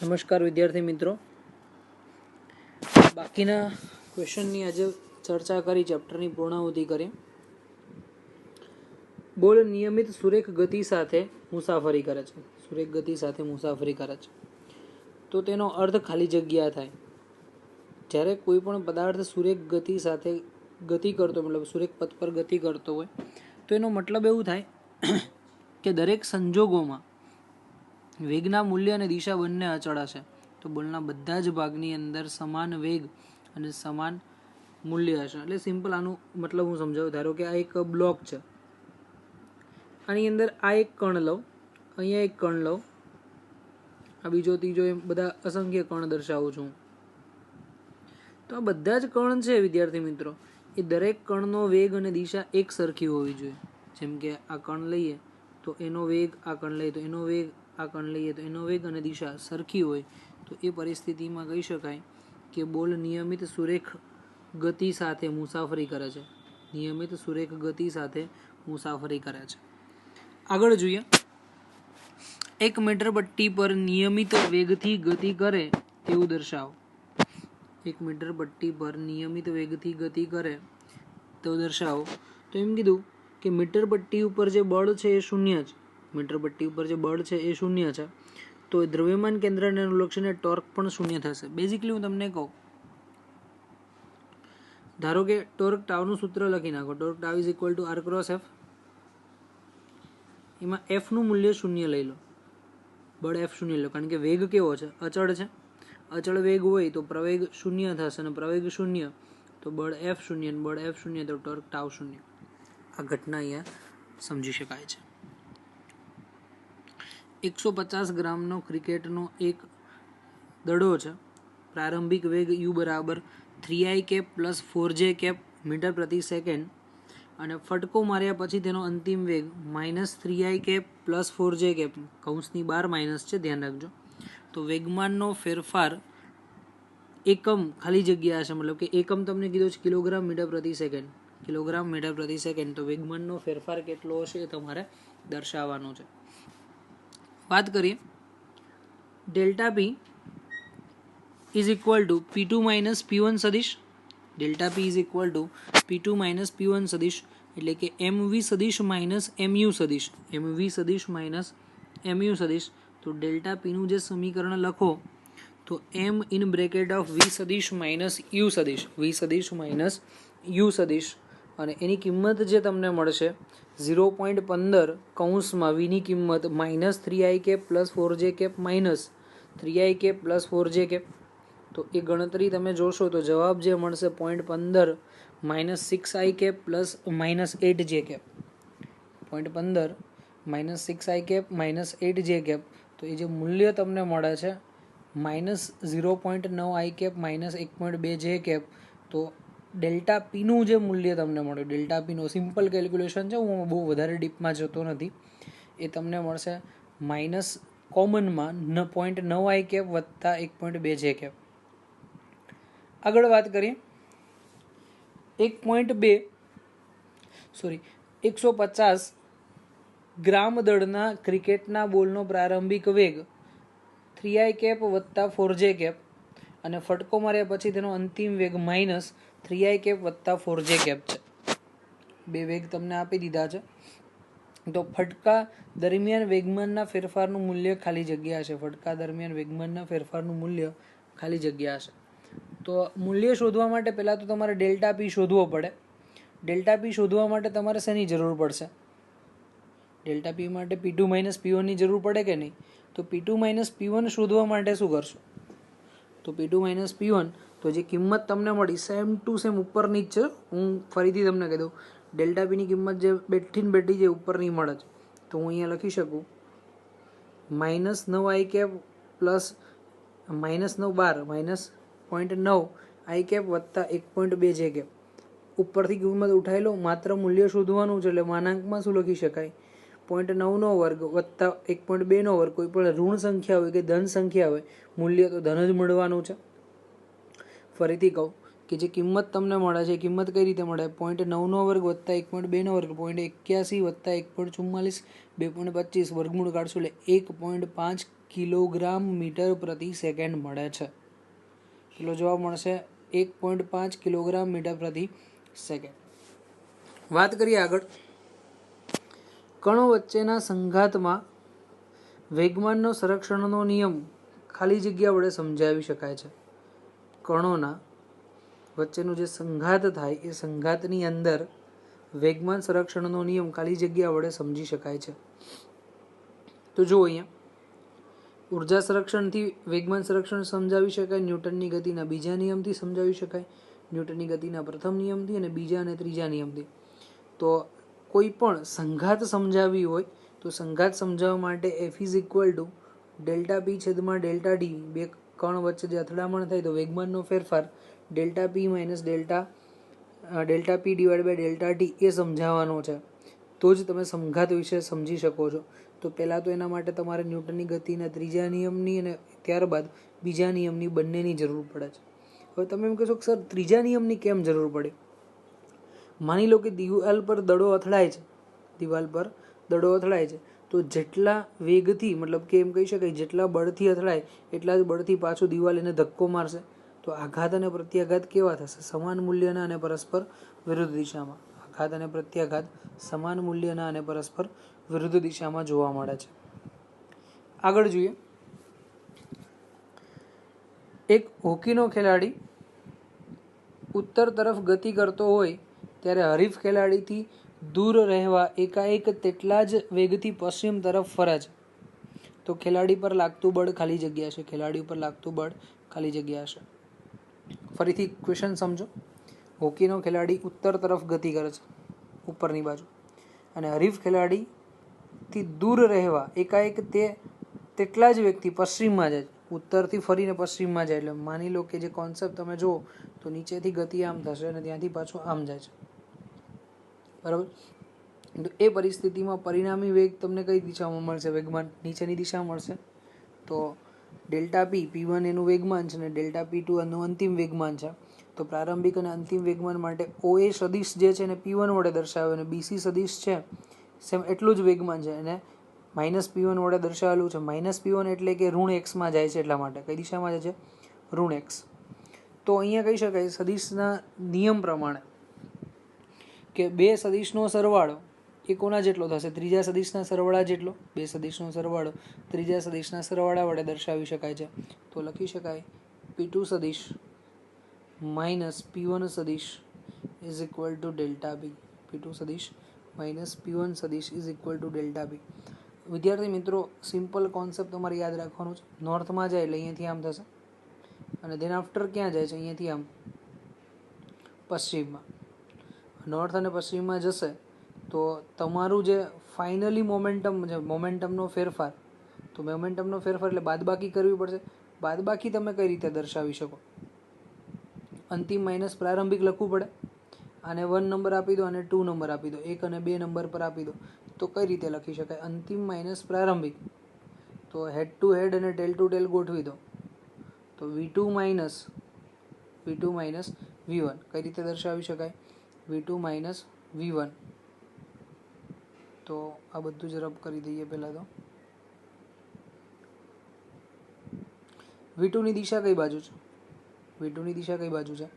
નમસ્કાર વિદ્યાર્થી મિત્રો, બાકીના ક્વેશ્ચનની આજે ચર્ચા કરી, ચેપ્ટરની પૂર્ણાહુતિ કરી. બોલ નિયમિત સુરેખ ગતિ સાથે મુસાફરી કરે છે. સુરેખ ગતિ સાથે મુસાફરી કરે છે તો તેનો અર્થ ખાલી જગ્યા થાય. જ્યારે કોઈ પણ પદાર્થ સુરેખ ગતિ સાથે ગતિ કરતો, મતલબ સુરેખ પથ પર ગતિ કરતો હોય તો એનો મતલબ એવું થાય કે દરેક સંજોગોમાં વેગના મૂલ્ય અને દિશા બંને અચળ હશે. તો બોલના બધા જ ભાગની અંદર સમાન વેગ અને સમાન મૂલ્ય હશે. એટલે સિમ્પલ આનું મતલબ હું સમજાવું. ધારો કે આ એક બ્લોક છે, આની અંદર આ એક કણ લઉં, અહીંયા એક કણ લઉં, આ બીજો ત્રીજો, એમ બધા અસંખ્ય કણ દર્શાવું છું. તો આ બધા જ કણ છે વિદ્યાર્થી મિત્રો, એ દરેક કણનો વેગ અને દિશા એક સરખી હોવી જોઈએ. જેમ કે આ કણ લઈએ તો એનો વેગ, આ કણ લઈએ તો એનો વેગ, આ કણ લઈએ તો એનો વેગ અને દિશા સરખી હોય તો એ પરિસ્થિતિમાં કહી શકાય કે બોલ નિયમિત સુરેખ ગતિ સાથે મુસાફરી કરે છે. નિયમિત સુરેખ ગતિ સાથે મુસાફરી કરે છે. આગળ જોઈએ, 1 મીટર પટ્ટી પર નિયમિત વેગથી ગતિ કરે તેવું દર્શાવો. 1 મીટર પટ્ટી પર નિયમિત વેગથી ગતિ કરે તો દર્શાવો. તો એમ કીધું કે મીટર પટ્ટી ઉપર જે બળ છે એ શૂન્ય છે. મીટર પટ્ટી ઉપર જે બળ છે એ શૂન્ય છે, તો દ્રવ્યમાન કેન્દ્રને અનુલક્ષીને ટોર્ક પણ શૂન્ય થશે. બેઝિકલી હું તમને કહું, ધારો કે ટોર્ક ટાવનું સૂત્ર લખી નાખો. Torque tau is equal to R cross F. એમાં એફનું મૂલ્ય શૂન્ય લઈ લો, બળ એફ શૂન્ય લો, કારણ કે વેગ કેવો છે? અચળ છે. અચળ વેગ હોય તો પ્રવેગ શૂન્ય થશે, અને પ્રવેગ શૂન્ય તો બળ એફ શૂન્ય, બળ એફ શૂન્ય તો ટોર્ક ટાવ શૂન્ય. આ ઘટના અહીંયા સમજી શકાય છે. 150 ગ્રામનો ક્રિકેટનો એક દડો છે. પ્રારંભિક વેગ u બરાબર 3i cap plus 4j cap metre પ્રતિ સેકન્ડ, અને ફટકો માર્યા પછી તેનો અંતિમ વેગ -3i cap plus 4j cap, કૌંસની બહાર માઇનસ છે, ધ્યાન રાખજો. તો વેગમાનનો ફેરફાર એકમ ખાલી જગ્યા હશે, મતલબ કે એકમ તમને કીધું છે કિલોગ્રામ મીટર પ્રતિ સેકન્ડ. કિલોગ્રામ મીટર પ્રતિ સેકન્ડ, તો વેગમાનનો ફેરફાર કેટલો હશે એ તમારે દર્શાવવાનું છે. વાત કરીએ, delta P is equal two P2 minus P1 સદિશ. Delta P is equal two P2 minus P1 સદિશ, એટલે કે MV સદિશ માઇનસ MU સદિશ. MV સદિશ માઇનસ MU સદિશ. તો ડેલ્ટા પીનું જે સમીકરણ લખો તો M in bracket of V સદિશ માઇનસ U સદિશ, V સદિશ માઇનસ U સદિશ, અને એની કિંમત જે તમને મળશે 0.15 કૌંસમાં વીની કિંમત -3i cap plus 4j cap minus 3i cap plus 4j cap. તો એ ગણતરી તમે જોશો તો જવાબ જે મળશે 0.15 -6i cap plus -8j cap. 0.15 -6i cap -8j cap, તો એ જે મૂલ્ય તમને મળે છે -0.9i કેપ -1.2j કેપ. તો ડેલ્ટા પીનું જે મૂલ્ય તમને મળ્યું, ડેલ્ટા પીનું સિમ્પલ કેલ્ક્યુલેશન છે, હું બહુ વધારે ડીપમાં જતો નથી, એ તમને મળશે માઇનસ કોમનમાં 0.9i કેપ વત્તા 1.2j કેપ. આગળ વાત કરીએ, 150 ગ્રામ દળના ક્રિકેટના બોલનો પ્રારંભિક વેગ 3i કેપ વત્તા 4j કેપ, અને ફટકો માર્યા પછી તેનો અંતિમ વેગ -3i કેપ વત્તા 4j કેપ છે. બે વેગ તમને આપી દીધા છે. તો ફટકા દરમિયાન વેગમાનના ફેરફારનું મૂલ્ય ખાલી જગ્યા હશે. ફટકા દરમિયાન વેગમાનના ફેરફારનું મૂલ્ય ખાલી જગ્યા હશે. તો મૂલ્ય શોધવા માટે પહેલાં તો તમારે ડેલ્ટા પી શોધવો પડે. ડેલ્ટા પી શોધવા માટે તમારે શેની જરૂર પડશે? ડેલ્ટા પી માટે P2 માઇનસ P1 ની જરૂર પડે કે નહીં? તો P2 માઇનસ P1 શોધવા માટે શું કરશો? તો P2 માઇનસ P1, તો જે કિંમત તમને મળી સેમ ટુ સેમ ઉપરની જ છે. હું ફરીથી તમને કહી દઉં, ડેલ્ટા પીની કિંમત જે બેઠી બેઠી જે ઉપરની મળે છે, તો હું અહીંયા લખી શકું -9i cap plus -9 -0.9i cap વત્તા 1.2j કેપ. ઉપરથી કિંમત ઉઠાવી લો, માત્ર મૂલ્ય શોધવાનું છે, એટલે માનાંકમાં શું લખી શકાય? 0.9 વર્ગ વત્તા 1.2 વર્ગ. કોઈ પણ ઋણ સંખ્યા હોય કે ધન સંખ્યા હોય, મૂલ્ય તો ધન જ મળવાનું છે. ફરીથી કહું કે જે કિંમત તમને મળે છે એ કિંમત કઈ રીતે મળે? 0.9 વર્ગ વત્તા 1.2 વર્ગ, 0.81 વત્તા 1.44, 2.25 વર્ગમૂળ કાઢશું એટલે 1.5 કિલોગ્રામ મીટર પ્રતિ સેકન્ડ મળે છે. કેટલો જવાબ મળશે? 1.5 કિલોગ્રામ મીટર પ્રતિ સેકન્ડ. વાત કરીએ આગળ. કણો વચ્ચેના સંઘાતમાં વેગમાનનો સંરક્ષણનો નિયમ ખાલી જગ્યા વડે સમજાવી શકાય છે. કણોના વચ્ચેનું જે સંઘાત થાય એ સંઘાતની અંદર વેગમાન સંરક્ષણનો નિયમ ખાલી જગ્યા વડે સમજી શકાય છે. તો જુઓ અહીંયા, ઉર્જા સંરક્ષણથી વેગમાન સંરક્ષણ સમજાવી શકાય, ન્યૂટનની ગતિના બીજા નિયમથી સમજાવી શકાય, ન્યૂટનની ગતિના પ્રથમ નિયમથી અને બીજા અને ત્રીજા નિયમથી. તો કોઈ પણ સંઘાત સમજાવી હોય તો સંઘાત સમજાવવા માટે F = ડેલ્ટા પી છેદમાં ડેલ્ટા ડી, બે કણ વચ્ચે જે અથડામણ થાય તો વેગમાનનો ફેરફાર delta P minus delta P divide by delta T એ સમજાવવાનો છે. તો જ તમે સંઘાત વિશે સમજી શકો છો. તો પહેલાં તો એના માટે તમારે ન્યૂટનની ગતિના ત્રીજા નિયમની અને ત્યારબાદ બીજા નિયમની બંનેની જરૂર પડે છે. હવે તમે એમ કહેશો કે સર ત્રીજા નિયમની કેમ જરૂર પડે? માની લો કે દિવાલ પર દડો અથડાય છે, તો જેટલા વેગથી, મતલબ કે એમ કહી શકાય જેટલા બળથી અથડાય એટલા જ બળથી પાછું દિવાલ એને ધક્કો મારશે. તો આઘાત અને પ્રત્યાઘાત કેવા થશે? સમાન મૂલ્યના અને પરસ્પર વિરુદ્ધ દિશામાં. આઘાત અને પ્રત્યાઘાત સમાન મૂલ્યના અને પરસ્પર વિરુદ્ધ દિશામાં જોવા મળે છે. આગળ જોઈએ, એક હોકીનો ખેલાડી ઉત્તર તરફ ગતિ કરતો હોય ત્યારે હરીફ ખેલાડીથી દૂર રહેવા એકાએક તેટલા જ વેગથી પશ્ચિમ તરફ ફરે છે. તો ખેલાડી પર લાગતું બળ ખાલી જગ્યા છે. ખેલાડી ઉપર લાગતું બળ ખાલી જગ્યા છે. ફરીથી ક્વેશ્ચન સમજો. હોકીનો ખેલાડી ઉત્તર તરફ ગતિ કરે છે, ઉપરની બાજુ, અને હરીફ ખેલાડીથી દૂર રહેવા એકાએક તેટલા જ વેગથી પશ્ચિમમાં જાય. ઉત્તરથી ફરીને પશ્ચિમમાં જાય. એટલે માની લો કે જે કોન્સેપ્ટ તમે જુઓ તો નીચેથી ગતિ આમ થશે અને ત્યાંથી પાછું આમ જાય છે, બરાબર. તો એ પરિસ્થિતિમાં પરિણામી વેગ તમને કઈ દિશામાં મળશે? વેગમાન નીચેની દિશા મળશે. તો ડેલ્ટા પી P1 એનું વેગમાન છે અને ડેલ્ટા P2 એનું અંતિમ વેગમાન છે. તો પ્રારંભિક અને અંતિમ વેગમાન માટે OA સદિશ જે છે એને P1 વડે દર્શાવ્યો અને BC સદિશ છે સેમ એટલું જ વેગમાન છે એને -P1 વડે દર્શાવેલું છે. -P1 એટલે કે ઋણ એક્સમાં જાય છે. એટલા માટે કઈ દિશામાં જાય છે? ઋણ એક્સ. તો અહીંયા કહી શકાય સદિશના નિયમ પ્રમાણે કે બે સદિશનો સરવાળો એ કોના જેટલો થશે? ત્રીજા સદિશના સરવાળા જેટલો. બે સદિશનો સરવાળો ત્રીજા સદિશના સરવાળા વડે દર્શાવી શકાય છે. તો લખી શકાય P2 સદિશ માઇનસ P1 સદિશ is equal to delta P. P2 સદિશ માઇનસ P1 સદિશ ઇઝ ઇક્વલ ટુ ડેલ્ટા પી. વિદ્યાર્થી મિત્રો, સિમ્પલ કોન્સેપ્ટ તમારે યાદ રાખવાનું છે. નોર્થમાં જાય એટલે અહીંયાથી આમ થશે અને દેન આફ્ટર ક્યાં જાય છે? અહીંયાથી આમ પશ્ચિમમાં. નોર્થ અને પશ્ચિમમાં જશે તો તમારું જે ફાઇનલી મોમેન્ટમ છે, મોમેન્ટમનો ફેરફાર, તો મોમેન્ટમનો ફેરફાર એટલે બાદબાકી કરવી પડશે. બાદબાકી તમે કઈ રીતે દર્શાવી શકો? અંતિમ માઇનસ પ્રારંભિક લખવું પડે. આને 1 નંબર આપી દો અને 2 નંબર આપી દો, 1 અને 2 નંબર પર આપી દો. તો કઈ રીતે લખી શકાય? અંતિમ માઇનસ પ્રારંભિક. તો હેડ ટુ હેડ અને ટેલ ટુ ટેલ ગોઠવી દો. તો V2 માઇનસ V1 કઈ રીતે દર્શાવી શકાય? V2 minus V1. તો આ બધું જ રબ કરી દઈએ પહેલાં તો. V2 ની દિશા કઈ બાજુ છે? V2 ની દિશા કઈ બાજુ છે?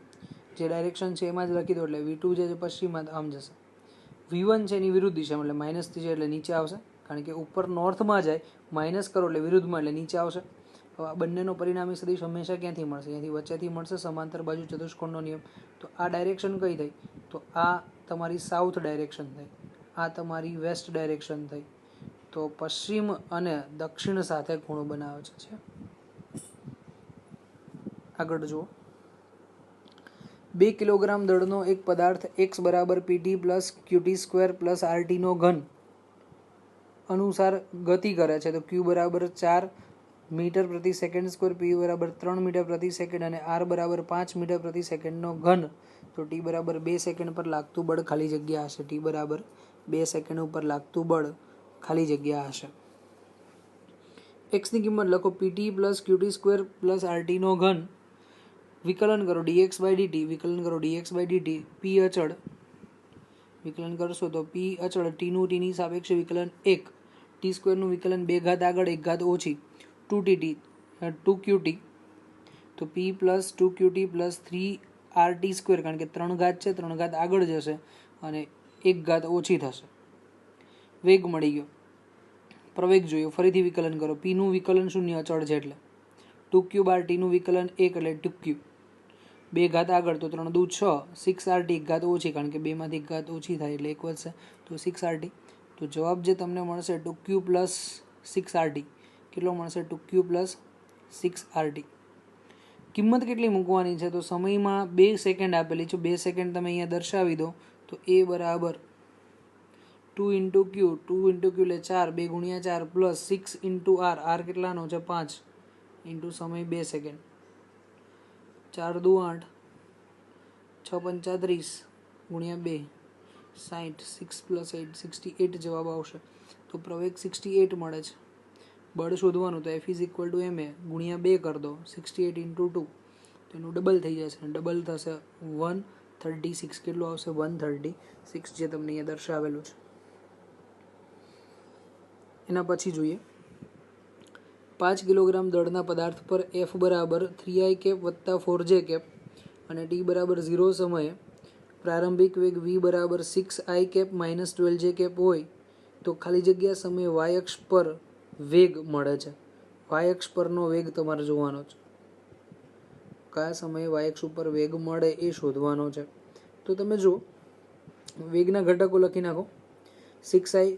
જે ડાયરેક્શન છે એમાં જ લખી દો. એટલે V2 જે છે પશ્ચિમમાં આમ જશે. V1 છે એની વિરુદ્ધ દિશામાં, એટલે માઇનસથી છે એટલે નીચે આવશે. કારણ કે ઉપર નોર્થમાં જાય, માઇનસ કરો એટલે વિરુદ્ધમાં, એટલે નીચે આવશે. હવે આ બંનેનો પરિણામી સદિશ હંમેશા ક્યાંથી મળશે? અહીંયાથી વચ્ચેથી મળશે. સમાંતર બાજુ ચતુષ્કોણનો નિયમ. તો આ ડાયરેક્શન કઈ થઈ? તો આ તમારી સાઉથ ડાયરેક્શન થઈ, આ તમારી વેસ્ટ ડાયરેક્શન થઈ. તો પશ્ચિમ અને દક્ષિણ સાથે ખૂણો બનાવે છે. આગળ જુઓ, 2 કિલોગ્રામ દળનો એક પદાર્થ x બરાબર PT plus QT² plus RT નો ઘન અનુસાર ગતિ કરે છે. તો Q બરાબર 4 મીટર પ્રતિ સેકન્ડ સ્ક્વેર, P બરાબર 3 મીટર પ્રતિ સેકન્ડ અને R બરાબર 5 મીટર પ્રતિ સેકન્ડનો ઘન. તો T બરાબર 2 સેકન્ડ પર લાગતું બળ ખાલી જગ્યા હશે. T બરાબર 2 સેકન્ડ ઉપર લાગતું બળ ખાલી જગ્યા હશે. એક્સની કિંમત લખો PT plus QT² plus RT નો ઘન. વિકલન કરો dx/dt, વિકલન કરો dx/dt. P અચળ, વિકલન કરશો તો P અચળ, T નું T ની સાપેક્ષે વિકલન 1, T² નું વિકલન 2 ઘાત આગળ 1 ઘાત ઓછી, 2 2qt, તો p plus 2qt plus 3rt², કારણ કે 3 ઘાત છે, 3 ઘાત આગળ જશે અને 1 ઘાત ઓછી થશે. વેગ મળી ગયો. પ્રવેગ જોયો, ફરીથી વિકલન કરો. p નું વિકલન 0 અચળ છે એટલે 2q બાર t નું વિકલન 1 એટલે 2q. 2 ઘાત આગળ તો 3 દુ 6, 6rt 1 ઘાત ઓછી, કારણ કે 2 માંથી 1 ઘાત ઓછી થાય એટલે 1 વધશે, તો 6rt. તો જવાબ જે તમને મળશે 2q પ્લસ 6rt. કેટલો મળશે? 2q plus 6rt. કિંમત કેટલી મૂકવાની છે? તો સમયમાં 2 સેકન્ડ આપેલી છે, 2 સેકન્ડ તમે અહીંયા દર્શાવી દો તો a બરાબર 2 ઇન્ટુ q, 2 ઇન્ટુ q એટલે 4, 2 ગુણ્યા 4 પ્લસ 6 ઇન્ટુ r, r કેટલાનો છે? 5 ઇન્ટુ સમય 2 સેકન્ડ, 4 દુ 8, 6 પંચા 30 ગુણ્યા 2 60, 6 પ્લસ 8 68 જવાબ આવશે. તો પ્રવેગ 68 મળે છે. બળ શોધવાનું, તો F is equal to ma ગુણ્યા 2 કરી દો, 68 ઇન્ટુ 2, તો એનું ડબલ થઈ જશે, ડબલ થશે 136. કેટલું આવશે? 136, જે તમને અહીંયા દર્શાવેલું છે. એના પછી જોઈએ 5 કિલોગ્રામ દળના પદાર્થ પર F બરાબર 3i કેપ વત્તા 4j કેપ અને t બરાબર 0 સમયે પ્રારંભિક વેગ v બરાબર 6i cap minus 12j cap હોય તો ખાલી જગ્યા સમયે y અક્ષ પર વેગ મળે છે. y અક્ષ પરનો વેગ તમારે જોવાનો છે. કયા સમયે y અક્ષ ઉપર વેગ મળે એ શોધવાનો છે. તો તમે જો વેગના ઘટકો લખી નાખો. 6i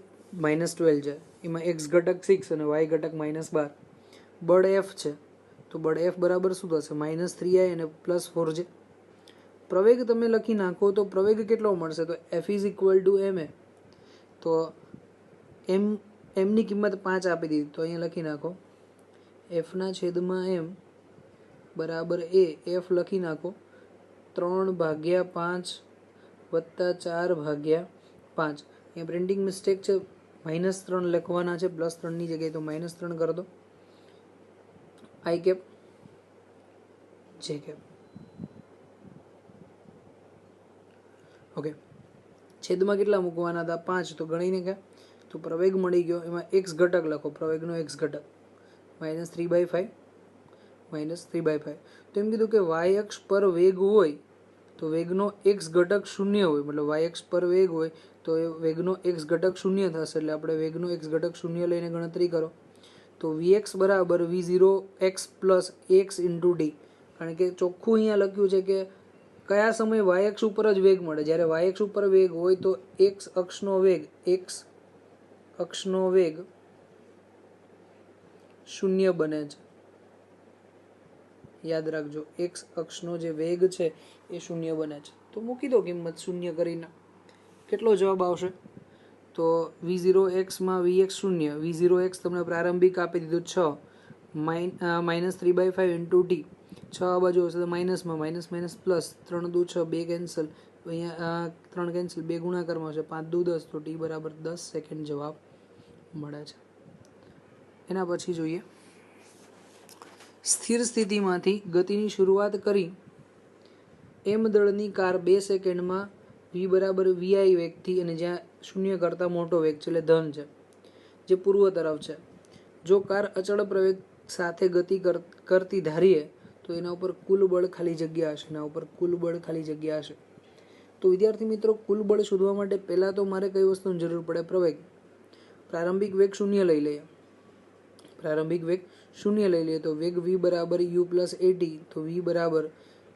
માઇનસ 12 છે, એમાં x ઘટક 6 અને y ઘટક -12. બળ F છે, તો બળ F બરાબર શું થશે? -3i અને +4j. પ્રવેગ તમે લખી નાખો તો પ્રવેગ કેટલો મળશે? તો F is equal to ma. તો m ની કિંમત 5 આપી દીધી, તો અહીંયા લખી નાખો f ના છેદમાં m બરાબર a. f લખી નાખો 3/5 વત્તા 4/5. અહીંયા પ્રિન્ટિંગ મિસ્ટેક છે, -3 લખવાના છે, +3 ની જગ્યાએ, તો -3 કરી દો. i cap j cap. Okay, છેદમાં કેટલા મૂકવાના હતા? 5, તો ગણીને કે તો પ્રવેગ મળી ગયો. એમાં x ઘટક લખો, પ્રવેગનો x ઘટક -3/5 -3/5. તો એમ કીધું કે y અક્ષ પર વેગ હોય તો વેગનો x ઘટક 0 હોય, મતલબ y અક્ષ પર વેગ હોય તો એ વેગનો x ઘટક 0 થશે, એટલે આપણે વેગનો x ઘટક 0 લઈને ગણતરી કરો. તો vx બરાબર v0x plus x into t, કારણ કે ચોખ્ખું અહીંયા લખ્યું છે કે કયા સમયે y અક્ષ ઉપર જ વેગ મળે. જ્યારે y અક્ષ ઉપર વેગ હોય તો x અક્ષનો વેગ 0 બને છે. યાદ રાખજો, x અક્ષનો જે વેગ છે એ 0 બને છે. તો મૂકી દો કિંમત 0 કરીને. કેટલો જવાબ આવશે? તો v0x માં vx 0, v0x તમને પ્રારંભિક આપી દીધું 6, -3/5 ઇન્ટુ t, 6 આ બાજુ હશે તો માઇનસમાં, માઇનસ પ્લસ, 3 દુ 6, 2 કેન્સલ, અહીંયા 3 કેન્સલ, 2 ગુણાકારમાં હશે, 5 દુ 10, તો t બરાબર 10 સેકન્ડ જવાબ મળે છે. એના પછી જોઈએ સ્થિર સ્થિતિમાંથી ગતિની શરૂઆત કરી m દળની કાર 2 સેકન્ડમાં v બરાબર vi વેગથી, અને જ્યાં 0 કરતાં મોટો વેગ છે એટલે ધન છે, જે પૂર્વ તરફ છે. જો કાર અચળ પ્રવેગ સાથે ગતિ કરતી ધારીએ તો એના ઉપર કુલ બળ ખાલી જગ્યા હશે. એના ઉપર કુલ બળ ખાલી જગ્યા હશે. તો વિદ્યાર્થી મિત્રો, કુલ બળ શોધવા માટે પહેલાં તો મારે કઈ વસ્તુની જરૂર પડે? પ્રવેગ. પ્રારંભિક વેગ 0 લઈ લઈએ. પ્રારંભિક વેગ 0 લઈ લઈએ તો વેગ v બરાબર u પ્લસ at, તો v બરાબર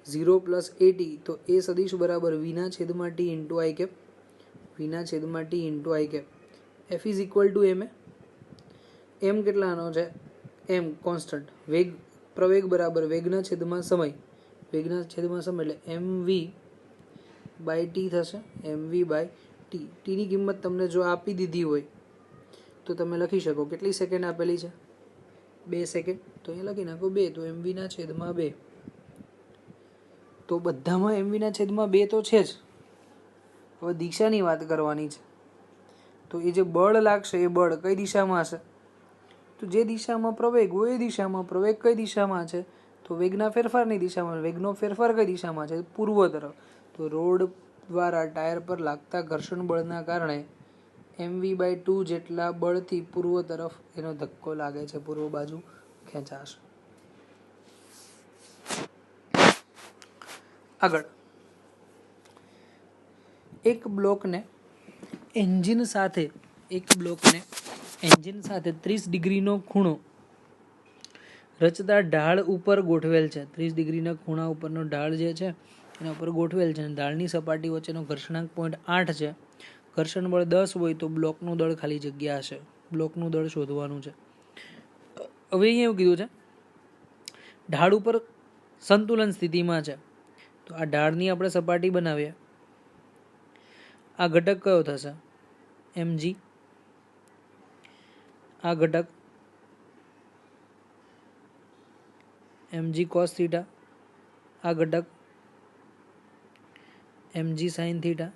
0 પ્લસ at, તો a સદિશ બરાબર v ના છેદમાં t into i cap, v ના છેદમાં t into i cap. f is equal to ma. m કેટલાનો છે? m constant. વેગ પ્રવેગ બરાબર વેગના છેદમાં સમય, વેગના છેદમાં સમય એટલે mv બાય t થશે, mv બાય t. t ની કિંમત તમને જો આપી દીધી હોય તો તમે લખી શકો. કેટલી સેકન્ડ આપેલી છે? 2 સેકન્ડ. તો અહીંયા લખી નાખો 2, તો mv ના છેદમાં 2. તો બધામાં mv ના છેદમાં 2 તો છે જ. હવે દિશાની વાત કરવાની છે. તો એ જે બળ લાગશે એ બળ કઈ દિશામાં હશે? તો જે દિશામાં પ્રવેગ હોય એ દિશામાં. પ્રવેગ કઈ દિશામાં છે? તો વેગના ફેરફારની દિશામાં. વેગનો ફેરફાર કઈ દિશામાં છે? પૂર્વ તરફ. તો રોડ દ્વારા ટાયર પર લાગતા ઘર્ષણ બળના કારણે mv/2 જેટલા બળથી પૂર્વ તરફ એનો ધક્કો લાગે છે, પૂર્વ બાજુ ખેંચાશે. આગળ એક બ્લોકને એન્જિન સાથે 30 ડિગ્રીનો ખૂણો રચતા ઢાળ ઉપર ગોઠવેલ છે. 30 ડિગ્રીના ખૂણા ઉપરનો ઢાળ જે છે એના ઉપર ગોઠવેલ છે. ઢાળની સપાટી વચ્ચેનો ઘર્ષણાંક 0.8 છે. ઘર્ષણ બળ 10 હોય તો બ્લોકનું દળ ખાલી જગ્યા હશે. બ્લોકનું દળ શોધવાનું છે. હવે અહીંયા એવું કીધું છે ઢાળ ઉપર સંતુલન સ્થિતિમાં છે. તો આ ઢાળની આપણે સપાટી બનાવીએ. આ ઘટક કયો થશે? mg. આ ઘટક mg cos થીટા, આ ઘટક mg sin થીટા,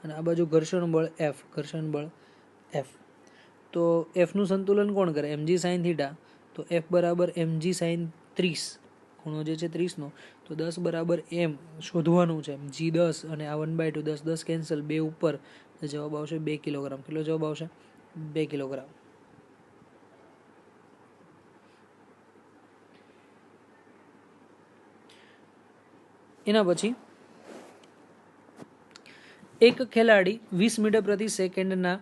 અને આ બાજુ ઘર્ષણ બળ F. તો F નું સંતુલન કોણ કરે? mg sin theta. તો F બરાબર mg sin 30, ખૂણો જે છે 30 નો. તો 10 બરાબર m શોધવાનું છે. g 10 અને આ 1/2 10 કેન્સલ, 2 ઉપર, તો જવાબ આવશે 2 કિલોગ્રામ. કેટલો જવાબ આવશે? 2 કિલોગ્રામ. એના પછી એક ખેલાડી 20 મીટર પ્રતિ સેકન્ડના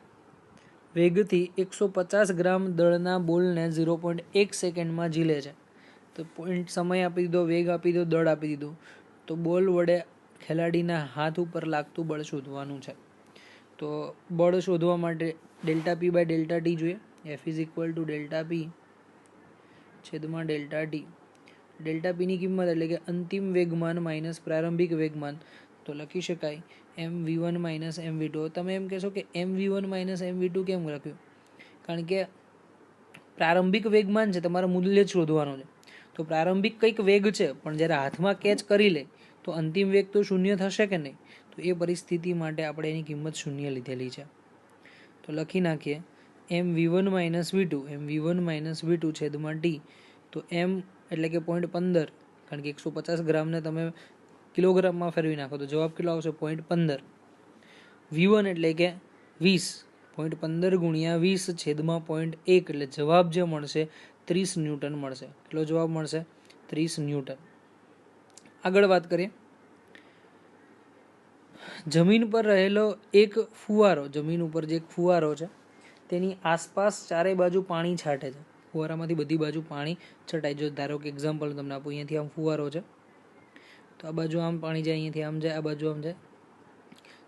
વેગથી 150 ગ્રામ દળના બોલને 0.1 સેકન્ડમાં ઝીલે છે. તો પોઈન્ટ સમય આપી દીધો, વેગ આપી દીધો, દળ આપી દીધું. તો બોલ વડે ખેલાડીના હાથ ઉપર લાગતું બળ શોધવાનું છે. તો બળ શોધવા માટે delta P by delta T જોઈએ. F is equal to delta P છેદમાં ડેલ્ટા ટી. ડેલ્ટા પીની કિંમત એટલે કે અંતિમ વેગમાન માઇનસ પ્રારંભિક વેગમાન. તો લખી શકાય mv1 માઇનસ mv2. તમે એમ કહેશો કે mv1 માઇનસ mv2 કેમ લખ્યું? કારણ કે પ્રારંભિક વેગમાન છે, તમારે મૂલ્ય જ શોધવાનું છે. તો પ્રારંભિક કંઈક વેગ છે, પણ જ્યારે હાથમાં કેચ કરી લે તો અંતિમ વેગ તો શૂન્ય થશે કે નહીં? તો એ પરિસ્થિતિ માટે આપણે એની કિંમત શૂન્ય લીધેલી છે. તો લખી નાખીએ mv1 માઇનસ v2 છેદમાં ટી. તો m એટલે કે 0.15, કારણ કે 150 ગ્રામને તમે કિલોગ્રામમાં ફેરવી નાખો તો જવાબ કેટલો આવશે? 0.15. v1 એટલે કે 20, 0.15 ગુણ્યા 20 છેદમાં 0.1, એટલે જવાબ જે મળશે 30 ન્યૂટન મળશે. કેટલો જવાબ મળશે? 30 ન્યૂટન. આગળ વાત કરીએ. જમીન પર રહેલો એક ફુવારો, જમીન ઉપર જે એક ફુવારો છે તેની આસપાસ ચારે બાજુ પાણી છાંટે છે. ફુવારામાંથી બધી બાજુ પાણી છટાય. જો ધારો કે એક્ઝામ્પલ તમને આપું, અહીંયાથી આમ ફુવારો છે, તો આ બાજુ આમ પાણી જાય, અહીંયાથી આમ જાય, આ બાજુ આમ જાય,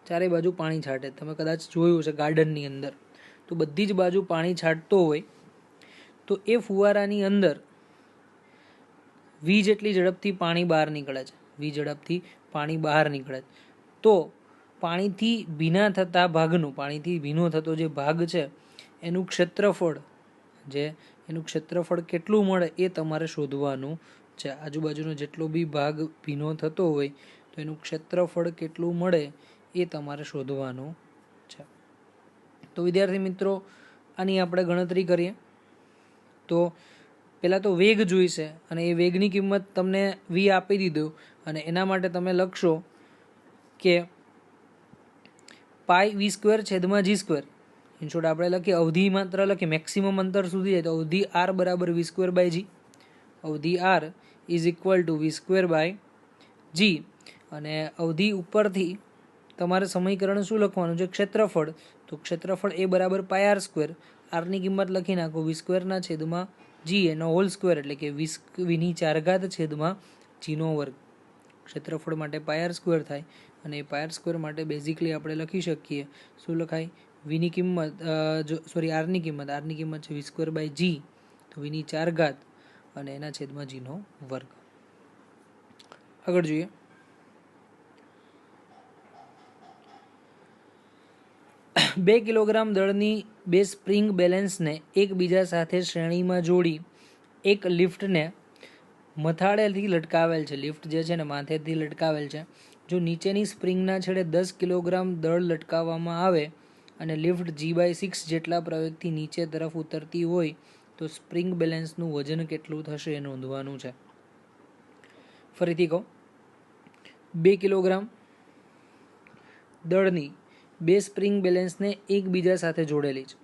ચારે બાજુ પાણી છાંટે. તમે કદાચ જોયું છે ગાર્ડનની અંદર, તો બધી જ બાજુ પાણી છાંટતો હોય તો એ ફુવારાની અંદર વી જેટલી ઝડપથી પાણી બહાર નીકળે છે. તો પાણીથી ભીના થતા ભાગનું, પાણીથી ભીનો થતો જે ભાગ છે એનું ક્ષેત્રફળ કેટલું મળે એ તમારે શોધવાનું છે. આજુબાજુનો જેટલો બી ભાગ ભીનો થતો હોય તો એનું ક્ષેત્રફળ કેટલું મળે એ તમારે શોધવાનું છે. તો વિદ્યાર્થી મિત્રો, આની આપણે ગણતરી કરીએ. તો પહેલાં તો વેગ જોઈશે, અને એ વેગની કિંમત તમને વી આપી દીધું, અને એના માટે તમે લખશો કે પાઈ v² છેદમાં g². ઇન શોર્ટ આપણે લખીએ, અવધિ માત્ર લખીએ, મેક્સિમમ અંતર સુધી જાય તો અવધિ r બરાબર v²/g. અવધિ r is equal two v²/g. અને અવધિ ઉપરથી તમારે સમીકરણ શું લખવાનું છે? ક્ષેત્રફળ. તો ક્ષેત્રફળ એ બરાબર πr². આરની કિંમત લખી નાખો v² છેદમાં g એનો હોલ સ્ક્વેર, એટલે કે v⁴ છેદમાં g². ક્ષેત્રફળ માટે πr² થાય, અને πr² માટે બેઝિકલી આપણે લખી શકીએ, શું લખાય? આરની કિંમત છે v²/g, તો v⁴ અને એના છેદમાં g². આગળ જોઈએ. બે કિલોગ્રામ દળની બે સ્પ્રિંગ બેલેન્સને એકબીજા સાથે શ્રેણીમાં જોડી એક લિફ્ટને મથાળેથી લટકાવેલ છે. લિફ્ટ જે છે ને માથેથી લટકાવેલ છે. જો નીચેની સ્પ્રિંગના છેડે 10 કિલોગ્રામ દળ લટકાવવામાં આવે અને લિફ્ટ g/6 જેટલા પ્રવેગથી નીચે તરફ ઉતરતી હોય તો સ્પ્રિંગ બેલેન્સનું વજન કેટલું થશે એ નોંધવાનું છે. ફરીથી કહું, 2 કિલોગ્રામ દળની બે સ્પ્રિંગ બેલેન્સને એકબીજા સાથે જોડેલી છે,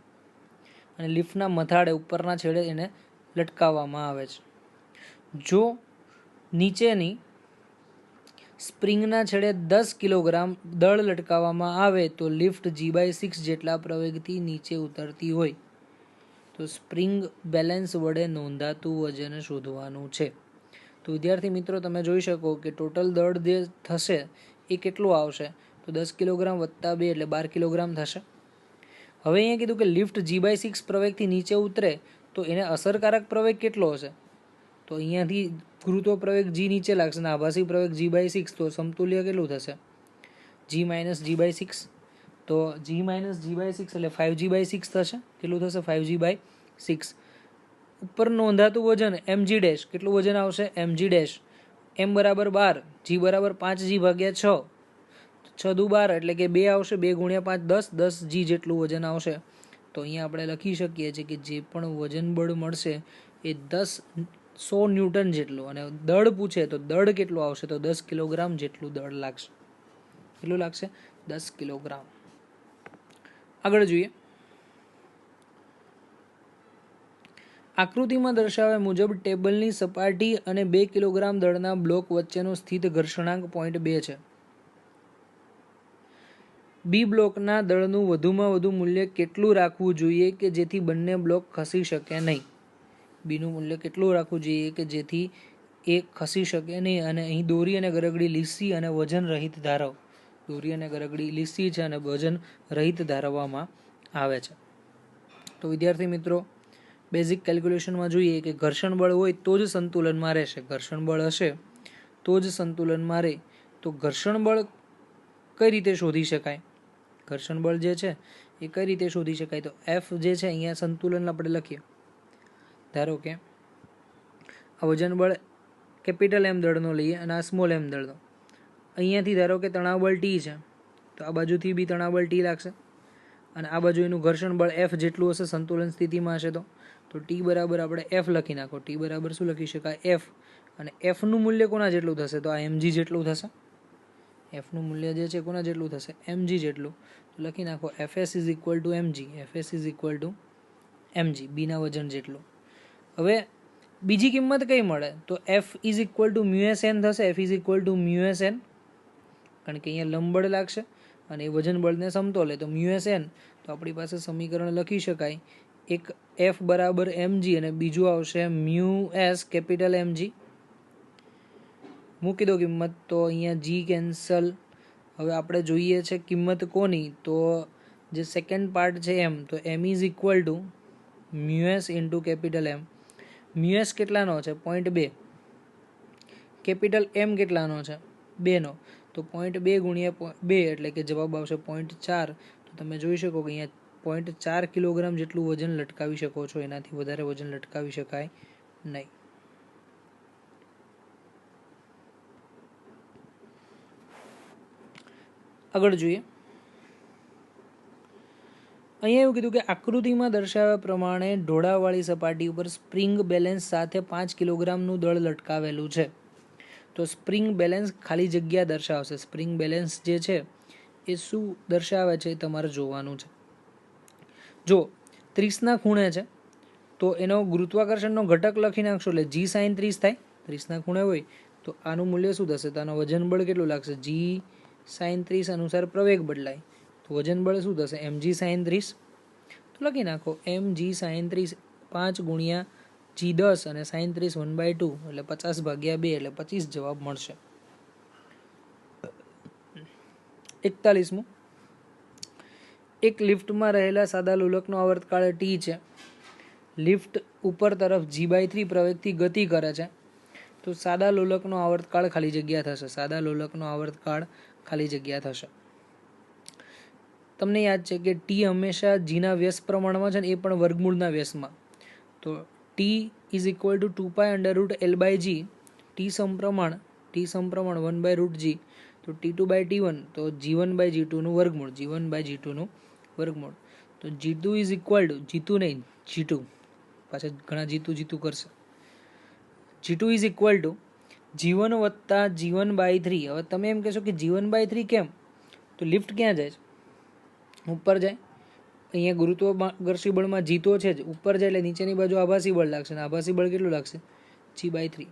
અને લિફ્ટના મથાળે ઉપરના છેડે એને લટકાવવામાં આવે છે. જો નીચેની સ્પ્રિંગના છેડે 10 કિલોગ્રામ દળ લટકાવવામાં આવે તો લિફ્ટ G/6 જેટલા પ્રવેગથી નીચે ઉતરતી હોય તો સ્પ્રિંગ બેલેન્સ વડે નોંધાતું વજન શોધવાનું છે. તો વિદ્યાર્થી મિત્રો, તમે જોઈ શકો કે ટોટલ દળ જે થશે એ કેટલું આવશે, તો 10 કિલોગ્રામ વત્તા 2 એટલે 12 કિલોગ્રામ થશે. હવે અહીંયા કીધું કે લિફ્ટ G/6 પ્રવેગથી નીચે ઉતરે તો એને અસરકારક પ્રવેગ કેટલો હશે, તો અહીંયાથી ગુરુત્વ પ્રવેગ G નીચે લાગશે અને આભાસી પ્રવેગ G/6, તો સમતુલ્ય કેટલું થશે, G - G/6. તો G - G/6 એટલે 5G/6 થશે. કેટલું થશે, 5G/6. ઉપર નોંધાતું વજન mg', કેટલું વજન આવશે, mg', m બરાબર 12, g બરાબર 5g/6, 6 દુ 12 એટલે કે 2 આવશે, 2 × 5 10 g જેટલું વજન આવશે. તો અહીંયા આપણે લખી શકીએ છીએ કે જે પણ વજન બળ મળશે એ 100 ન્યૂટન જેટલું, અને દળ પૂછે તો દળ કેટલું આવશે, તો 10 કિલોગ્રામ જેટલું દળ લાગશે. કેટલું લાગશે, 10 કિલોગ્રામ. આગળ જોઈએ. આકૃતિમાં દર્શાવ્યા મુજબ ટેબલની સપાટી અને 2 કિલોગ્રામ દળના બ્લોક વચ્ચેનો સ્થિત ઘર્ષણાંક પોઈન્ટ 2 છે. બી બ્લોકના દળનું વધુમાં વધુ મૂલ્ય કેટલું રાખવું જોઈએ કે જેથી બંને બ્લોક ખસી શકે નહીં. બીનું મૂલ્ય કેટલું રાખવું જોઈએ કે જેથી એ ખસી શકે નહીં. અને અહીં દોરી અને ગરગડી લીસી અને વજન રહિત ધારવ. દોરી અને ગરગડી લીસી છે અને વજન રહિત ધારવામાં આવે છે. તો વિદ્યાર્થી મિત્રો, બેઝિક કેલ્ક્યુલેશનમાં જોઈએ કે ઘર્ષણ બળ હોય તો જ સંતુલનમાં રહેશે. ઘર્ષણ બળ હશે તો જ સંતુલનમાં રહે. તો ઘર્ષણ બળ કઈ રીતે શોધી શકાય, ઘર્ષણ બળ જે છે એ કઈ રીતે શોધી શકાય, તો F જે છે અહીંયા સંતુલન આપણે લખીએ. ધારો કે આ વજન બળ કેપિટલ M દળનો લઈએ અને આ સ્મોલ m દળનો. અહીંયાથી ધારો કે તણાવ બળ T છે, તો આ બાજુથી બી તણાવ બળ T લાગશે અને આ બાજુ એનું ઘર્ષણ બળ F જેટલું હશે સંતુલન સ્થિતિમાં હશે. તો T બરાબર આપણે F લખી નાખો. T બરાબર શું લખી શકાય, F. અને F નું મૂલ્ય કોના જેટલું થશે, તો આ mg જેટલું થશે. F નું મૂલ્ય જે છે કોના જેટલું થશે, mg જેટલું. તો લખી નાખો Fs = mg. Fs = mg, બીના વજન જેટલું. હવે બીજી કિંમત કઈ મળે, તો F = μsn થશે. F = μsn, કારણ કે અહીંયા લંબબળ લાગશે અને એ વજન બળને સમતોલે, તો μsn. તો આપણી પાસે સમીકરણ લખી શકાય, એક F બરાબર mg અને બીજું આવશે μs કેપિટલ mg. મૂકી દો કિંમત, તો અહીંયા g કેન્સલ. હવે આપણે જોઈએ છે કિંમત કોની, તો જે સેકન્ડ પાર્ટ છે m, તો m = μs × capital M. μs કેટલાનો છે, 0.2. કેપિટલ M કેટલાનો છે, 2 નો. તો 0.2 × 2 એટલે કે જવાબ આવશે 0.4. તો તમે જોઈ શકો કે અહીંયા 0.4 કિલોગ્રામ જેટલું વજન લટકાવી શકો છો, એનાથી વધારે વજન લટકાવી શકાય નહીં. આગળ જોઈએ. અહીંયા એવું કીધું કે આકૃતિમાં દર્શાવ્યા પ્રમાણે ઢોળાવવાળી સપાટી ઉપર સ્પ્રિંગ બેલેન્સ સાથે 5 કિલોગ્રામનું દળ લટકાવેલું છે. તો સ્પ્રિંગ બેલેન્સ ખાલી જગ્યા દર્શાવશે. સ્પ્રિંગ બેલેન્સ જે છે એ શું દર્શાવે છે તમારે જોવાનું છે. જો 30ના ખૂણે છે તો એનો ગુરુત્વાકર્ષણનો ઘટક લખી નાખશો એટલે G sin 30 થાય. 30ના ખૂણે હોય તો આનું મૂલ્ય શું થશે, તો આનું વજન બળ કેટલું લાગશે, G sin 30 અનુસાર પ્રવેગ બદલાય તો વજન બળ શું થશે, mg sin 30. તો લખી નાખો mg sin 30 5 × G10 અને sin 30 1/2 એટલે 50/2 એટલે 25 જવાબ મળશે. 41. એક લિફ્ટમાં રહેલા સાદા લોલકનો આવર્તકાળ T છે. લિફ્ટ ઉપર તરફ G/3 પ્રવેગથી ગતિ કરે છે. તો સાદા લોલકનો આવર્તકાળ ખાલી જગ્યા થશે. સાદા લોલકનો આવર્તકાળ ખાલી જગ્યા થશે. તમને યાદ છે કે T હંમેશા Gના વ્યસ્ત પ્રમાણમાં છે ને, એ પણ વર્ગમૂળના વ્યસ્તમાં. તો T = 2π√L/G. T સમપ્રમાણ 1/√G. તો T2/T1, તો G1/G2 નું વર્ગમૂળ. G1/G2 નું વર્ગમૂળ. તો G2 = G2 નહીં, G2 પાછા ઘણા જીતું કરશે. G2 = G1 + G1/3. હવે તમે એમ કહેશો કે G1/3 કેમ, તો લિફ્ટ ક્યાં જાય છે, ઉપર જાય. અહીંયા ગુરુત્વાકર્ષી બળમાં જી તો છે જ, ઉપર જાય એટલે નીચેની બાજુ આભાસી બળ લાગશે, અને આભાસી બળ કેટલું લાગશે? G/3.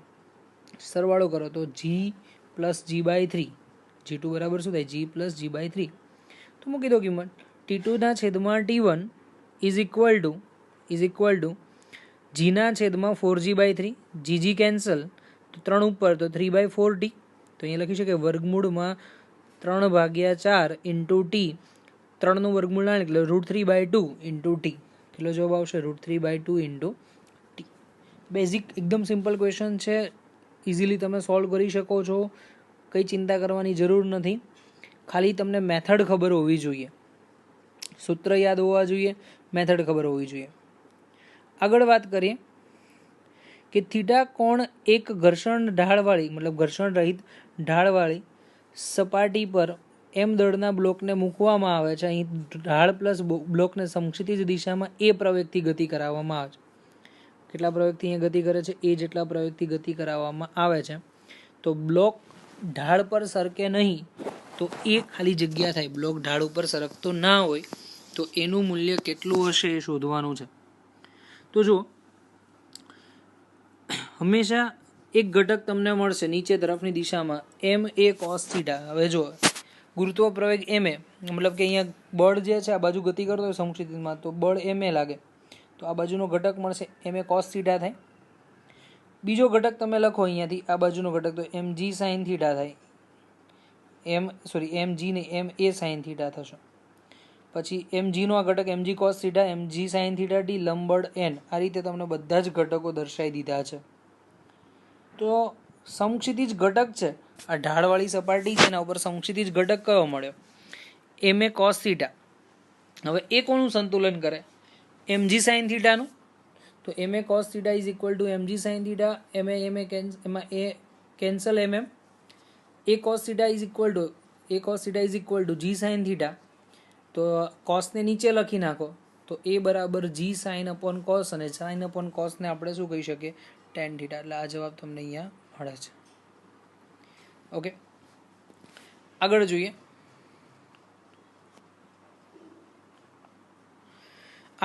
સરવાળો કરો તો G+G/3, G2 બરાબર શું થાય? G+G/3. તો મૂકી દો કિંમત. T2/T1 is equal two G/4G/3, GG cancel, તો 3 ઉપર તો 3/4T. તો અહીંયા લખી શકે વર્ગમૂળમાં 3/4 ઇન્ટુ ટી, 3નું વર્ગમૂળ ના એટલે √3/2 ઇન્ટુ ટી. કેટલો જવાબ આવશે? √3/2 ઇન્ટુ ટી. બેઝિક એકદમ સિમ્પલ ક્વેશ્ચન છે, ઇઝીલી તમે સોલ્વ કરી શકો છો, કંઈ ચિંતા કરવાની જરૂર નથી. ખાલી તમને મેથડ ખબર હોવી જોઈએ, સૂત્ર યાદ હોવા જોઈએ, મેથડ ખબર હોવી જોઈએ. આગળ વાત કરીએ કે થીટા કોણ એક ઘર્ષણ ઢાળવાળી મતલબ ઘર્ષણ રહિત ઢાળવાળી સપાટી પર એમ દળના બ્લોકને મૂકવામાં આવે છે. અહીં ઢાળ પ્લસ બ્લોકને સમક્ષિતિજ દિશામાં એ પ્રવેગથી ગતિ કરાવવામાં આવે છે. કેટલા પ્રવેગથી અહીંયા ગતિ કરે છે? એ જેટલા પ્રવેગથી ગતિ કરાવવામાં આવે છે. તો બ્લોક ઢાળ પર સરકે નહીં તો એ ખાલી જગ્યા થાય. બ્લોક ઢાળ ઉપર સરકતો ના હોય તો એનું મૂલ્ય કેટલું હશે એ શોધવાનું છે. તો જુઓ, હંમેશા એક ઘટક તમને મળશે નીચે તરફની દિશામાં MA cos θ. હવે જો ગુરુત્વ પ્રવેગ MA મતલબ કે અહીંયા બળ જે છે આ બાજુ ગતિ કરતો હોય સમક્ષિતિજમાં, તો બળ MA લાગે, તો આ બાજુનો ઘટક મળશે MA cos θ થાય. બીજો ઘટક તમે લખો અહીંયાથી આ બાજુનો ઘટક તો MG sin θ થાય. MG નહીં, MA sin θ થશે. પછી mg નો આ ઘટક mg cos θ, mg sin θ t, લંબબળ n. આ રીતે તમને બધા જ ઘટકો દર્શાવી દીધા છે. તો સમક્ષિતિજ ઘટક છે, આ ઢાળવાળી સપાટી છે એના ઉપર સમક્ષિતિજ ઘટક કયો મળ્યો? MA cos θ. હવે એ કોનું સંતુલન કરે? mg sin θ નું. તો MA cos θ is equal to mg sin θ, એમાં a cancel mm, a cos θ is equal to g sin θ. તો કોસને નીચે લખી નાખો તો a બરાબર g sin upon cos, અને sin upon cos ને આપણે શું કહી શકીએ? tan θ. એટલે આ જવાબ તમને અહીંયા મળે છે. ઓકે, આગળ જોઈએ.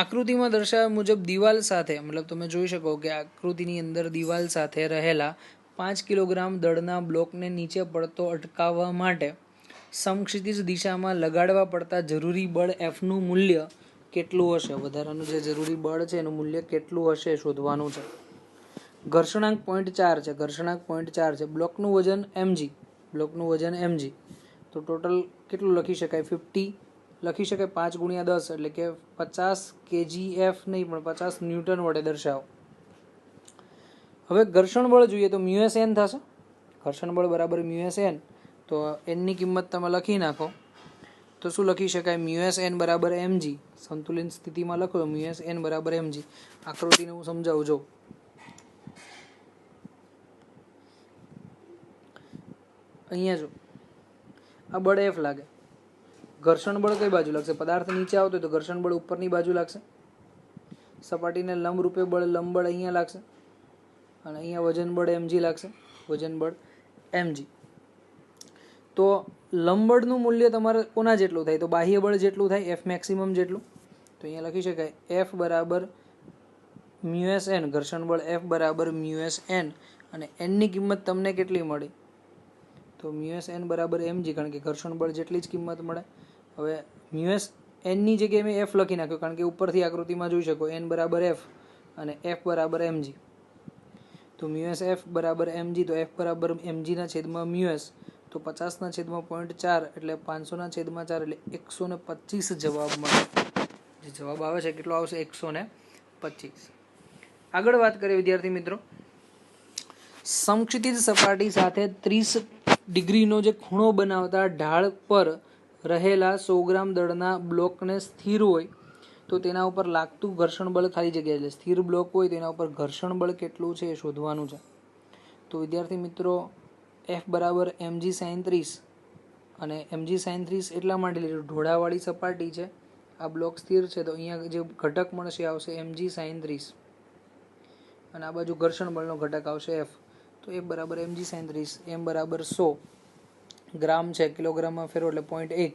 આકૃતિમાં દર્શાવ્યા મુજબ દિવાલ સાથે મતલબ તમે જોઈ શકો કે આકૃતિની અંદર દિવાલ સાથે રહેલા 5 કિલોગ્રામ દળના બ્લોકને નીચે પડતો અટકાવવા માટે સમક્ષિતિજ દિશામાં લગાડવા પડતા જરૂરી બળ F નું મૂલ્ય કેટલું હશે? વધારાનું જે જરૂરી બળ છે એનું મૂલ્ય કેટલું હશે શોધવાનું છે. ઘર્ષણાંક 0.4 છે, ઘર્ષણાંક 0.4 છે. બ્લોકનું વજન mg, તો ટોટલ કેટલું લખી શકાય? 50 લખી શકાય. 5 × 10 એટલે કે 50 kgf નહીં પણ 50 ન્યૂટન વડે દર્શાવો. હવે ઘર્ષણ બળ જોઈએ તો μsn થશે. ઘર્ષણ બળ બરાબર μsn, તો n ની કિંમત તમે લખી નાખો તો શું લખી શકાય? μsn બરાબર mg. સંતુલિત સ્થિતિમાં લખો તો μsn બરાબર mg. આકૃતિને હું સમજાવું જો. અહીંયા જો આ બળ F લાગે, ઘર્ષણ બળ કઈ બાજુ લાગશે? પદાર્થ નીચે આવતો હોય તો ઘર્ષણ બળ ઉપરની બાજુ લાગશે. સપાટીને લંબ રૂપે લંબ બળ અહીંયા લાગશે, અને અહીંયા વજન બળ mg લાગશે, વજન બળ mg. તો લંબબળનું મૂલ્ય તમારે કોના જેટલું થાય? તો બાહ્ય બળ જેટલું થાય, F મેક્સિમમ જેટલું. તો અહીંયા લખી શકાય F બરાબર μsn, ઘર્ષણ બળ F બરાબર μsn, અને n ની કિંમત તમને કેટલી મળી? તો μsn બરાબર mg, કારણ કે ઘર્ષણ બળ જેટલી જ કિંમત મળે. હવે μsn ની જગ્યાએ મેં F લખી નાખ્યો કારણ કે ઉપરથી આકૃતિમાં જોઈ શકો n બરાબર F અને F બરાબર mg. તો μsf બરાબર mg, તો F બરાબર mg ના છેદમાં μs, તો 50 ના છેદમાં 0.4 એટલે 500 ના છેદમાં 4 એટલે 125 જવાબ મળે. જે જવાબ આવે છે કેટલો આવશે? 125. આગળ વાત કરીએ વિદ્યાર્થી મિત્રો, સમક્ષિતિજ સપાટી સાથે 30 ડિગ્રીનો જે ખૂણો બનાવતા ઢાળ પર રહેલા 100 ગ્રામ દળના બ્લોકને સ્થિર હોય તો તેના ઉપર લાગતું ઘર્ષણ બળ ખાલી જગ્યા એટલે સ્થિર બ્લોક હોય તેના ઉપર ઘર્ષણ બળ કેટલું છે એ શોધવાનું છે. તો વિદ્યાર્થી મિત્રો F બરાબર mg sin 30, અને mg sin 30 એટલા માટે ઢોળાવાળી સપાટી છે, આ બ્લોક સ્થિર છે, તો અહીંયા જે ઘટક મળશે આવશે mg sin 30, અને આ બાજુ ઘર્ષણ બળનો ઘટક આવશે F. તો F બરાબર mg sin 30, m બરાબર 100 ગ્રામ છે, કિલોગ્રામમાં ફેરવો એટલે 0.1,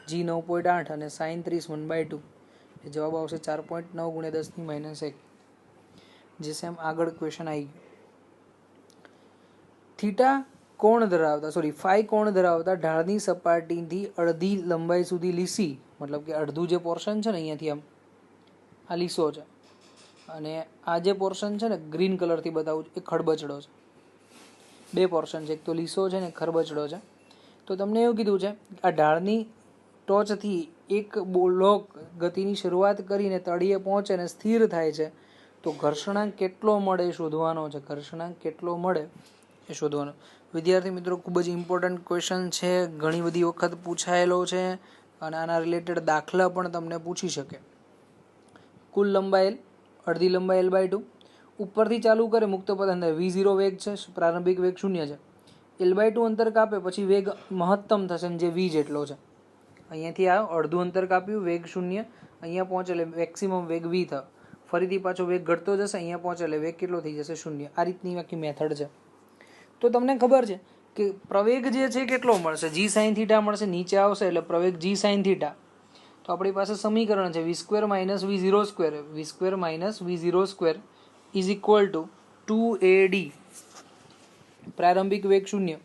g 9.8 અને sin 30 1/2. એ જવાબ આવશે 4.9 ગુણ્યા 10⁻1, જે સેમ આગળ ક્વેશ્ચન આવી ગયું. ફાઈ કોણ ધરાવતા ઢાળની સપાટીથી અડધી લંબાઈ સુધી લીસી, મતલબ કે અડધું જે પોર્શન છે ને અહીંયાથી આમ આ લીસો છે, અને આ જે પોર્શન છે ને ગ્રીન કલરથી બતાવું એ ખડબચડો છે. બે પોર્શન છે, એક તો લીસો છે ને ખરબચડો છે. તો તમને એવું કીધું છે આ ઢાળની ટોચથી એક બ્લોક ગતિની શરૂઆત કરીને તળિયે પહોંચે અને સ્થિર થાય છે, તો ઘર્ષણાંક કેટલો મળે એ શોધવાનો છે. ઘર્ષણાંક કેટલો મળે એ શોધવાનો. વિદ્યાર્થી મિત્રો, ખૂબ જ ઇમ્પોર્ટન્ટ ક્વેશ્ચન છે, ઘણી બધી વખત પૂછાયેલો છે, અને આના રિલેટેડ દાખલા પણ તમને પૂછી શકે. કુલ લંબાઈ અડધી લંબાઈ L/2, ઉપરથી ચાલુ કરે મુક્ત પદ અંદર v0 વેગ છે, પ્રારંભિક વેગ 0 છે. L/2 અંતર કાપે પછી વેગ મહત્તમ થશે જે v જેટલો છે. અહીંયાથી આ અડધું અંતર કાપ્યું, વેગ 0, અહીંયા પહોંચે એટલે મેક્સિમમ વેગ v થયો. ફરીથી પાછો વેગ ઘટતો જશે, અહીંયા પહોંચે એટલે વેગ કેટલો થઈ જશે 0. આ રીતની આખી મેથડ છે. તો તમને ખબર છે કે પ્રવેગ જે છે કેટલો મળશે, g sin θ મળશે. નીચે આવશે એટલે પ્રવેગ g sin θ. તો આપણી પાસે સમીકરણ છે v² - v0² is equal two 2ad. પ્રારંભિક વેગ 0,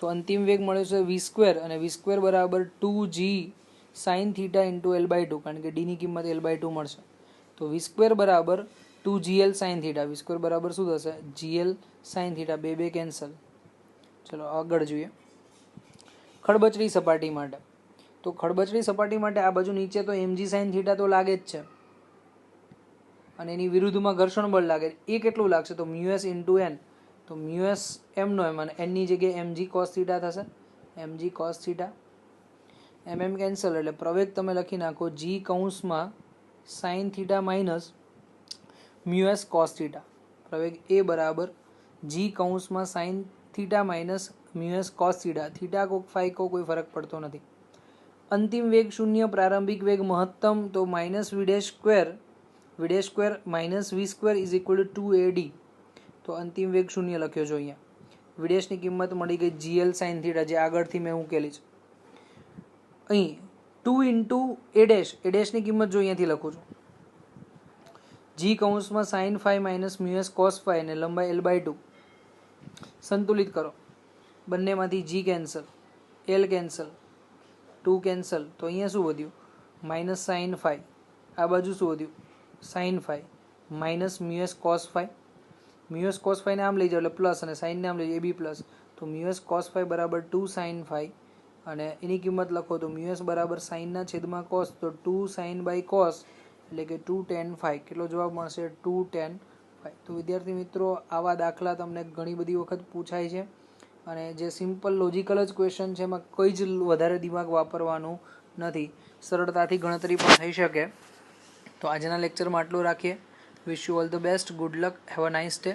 તો અંતિમ વેગ મળ્યો છે v² અને v² બરાબર 2g sin θ ઇન્ટુ L/2, કારણ કે d ની કિંમત L/2 મળશે. તો v² બરાબર 2gl sin θ. v² બરાબર શું થશે? gl sin θ. બે કેન્સલ. ચલો આગળ જોઈએ. ખડબચડી સપાટી માટે, તો ખડબચડી સપાટી માટે આ બાજુ નીચે તો mg sin θ તો લાગે જ છે, અને એની વિરુદ્ધમાં ઘર્ષણ બળ લાગે. એ કેટલું લાગશે? તો μs ઇન્ટુ n. તો μs m નો m અને n ની જગ્યાએ mg cos θ થશે. mg cos θ, mm કેન્સલ એટલે પ્રવેગ તમે લખી નાખો g કૌંસમાં sin θ માઇનસ μs cos θ. પ્રવેગ a બરાબર g કૌંસમાં sin θ minus μs cos θ. Theta કો ફાઈ કો કોઈ ફરક પડતો નથી. અંતિમ વેગ 0, પ્રારંભિક વેગ મહત્તમ, તો minus v² minus v² is equal two 2ad. તો અંતિમ વેગ 0 લખ્યો છો અહીંયા. v' ની કિંમત મળી ગઈ gl sin θ, જે આગળથી મેં મૂકેલી છે. અહીં 2 ઇન્ટુ a' ની કિંમત જો અહીંયાથી લખું છું, g કૌંસમાં sin phi minus μs cos phi અને લંબાઈ L/2. સંતુલિત કરો, બંનેમાંથી g cancel, l cancel, 2 cancel. તો અહીંયા શું વધ્યું? Minus sin phi. આ બાજુ શું વધ્યું? sin phi minus μs cos phi. μs cos phi ને આમ લઈ જાઓ એટલે પ્લસ, અને sin ને આમ લઈ જાઓ ab પ્લસ. તો μs cos phi બરાબર 2 sin phi, અને એની કિંમત લખો તો μs બરાબર sin ના છેદમાં cos, તો 2 sin by cos એટલે કે 2 tan phi. કેટલો જવાબ મળશે? 2 tan phi. તો વિદ્યાર્થી મિત્રો, આવા દાખલા તમને ઘણી બધી વખત પૂછાય છે, અને જે સિમ્પલ લોજિકલ જ ક્વેશ્ચન છે, એમાં કોઈ જ વધારે દિમાગ વાપરવાનું નથી, સરળતાથી ગણતરી પણ થઈ શકે. તો આજના લેક્ચરમાં આટલું રાખીએ. Wish you all the best. Good luck. Have a nice day.